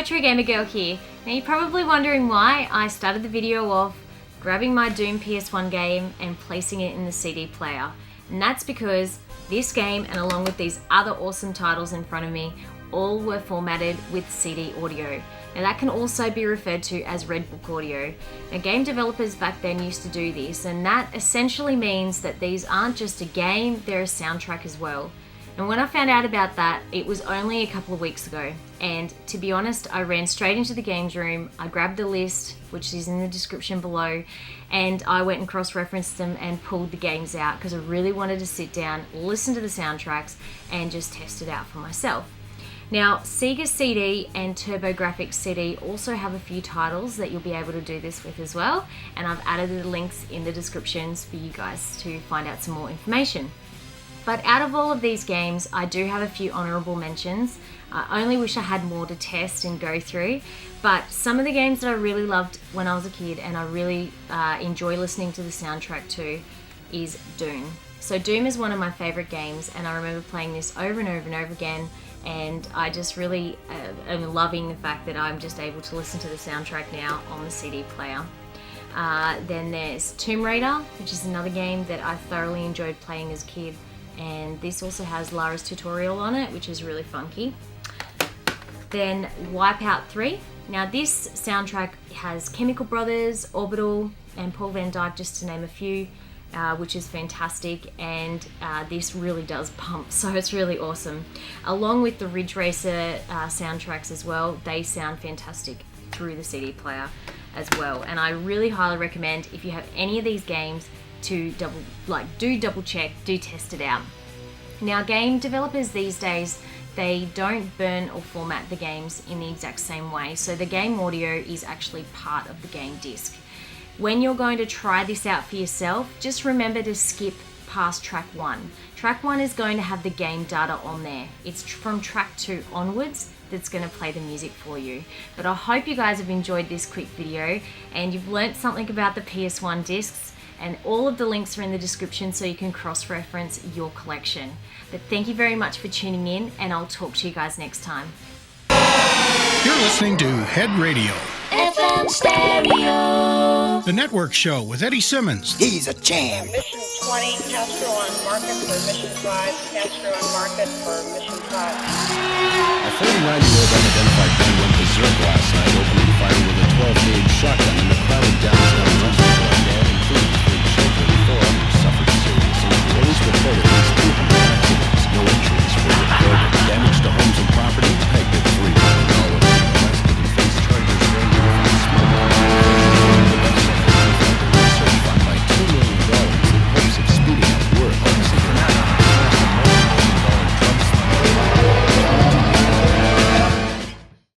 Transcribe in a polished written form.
True Gamer Girl here. Now you're probably wondering why I started the video off grabbing my Doom PS1 game and placing it in the CD player. And that's because this game, and along with these other awesome titles in front of me, all were formatted with CD audio. Now that can also be referred to as Red Book audio. Now game developers back then used to do this, and that essentially means that these aren't just a game, they're a soundtrack as well. And when I found out about that, it was only a couple of weeks ago. And to be honest, I ran straight into the games room, I grabbed the list, which is in the description below, and I went and cross-referenced them and pulled the games out because I really wanted to sit down, listen to the soundtracks, and just test it out for myself. Now, Sega CD and TurboGrafx CD also have a few titles that you'll be able to do this with as well, and I've added the links in the descriptions for you guys to find out some more information. But out of all of these games, I do have a few honourable mentions. I only wish I had more to test and go through, but some of the games that I really loved when I was a kid and I really enjoy listening to the soundtrack to is Doom. So Doom is one of my favourite games, and I remember playing this over and over and over again, and I just really am loving the fact that I'm just able to listen to the soundtrack now on the CD player. Then there's Tomb Raider, which is another game that I thoroughly enjoyed playing as a kid. And this also has Lara's tutorial on it, which is really funky. Then Wipeout 3. Now this soundtrack has Chemical Brothers, Orbital, and Paul Van Dyke, just to name a few, which is fantastic, and this really does pump, so it's really awesome. Along with the Ridge Racer soundtracks as well, they sound fantastic through the CD player as well. And I really highly recommend, if you have any of these games, to double check, do test it out. Now game developers these days, they don't burn or format the games in the exact same way, so the game audio is actually part of the game disc. When you're going to try this out for yourself, just remember to skip past track 1. Track 1 is going to have the game data on there. It's from track 2 onwards that's going to play the music for you. But I hope you guys have enjoyed this quick video and you've learnt something about the PS1 discs, and all of the links are in the description so you can cross-reference your collection. But thank you very much for tuning in, and I'll talk to you guys next time. You're listening to Head Radio, FM Stereo, the network show with Eddie Simmons. He's a champ. Mission 20, Castro on market for Mission 5. Castro on market for Mission 5. A 49-year-old unidentified man went berserk last night, opening fire with a 12-gauge shotgun in the crowded downtown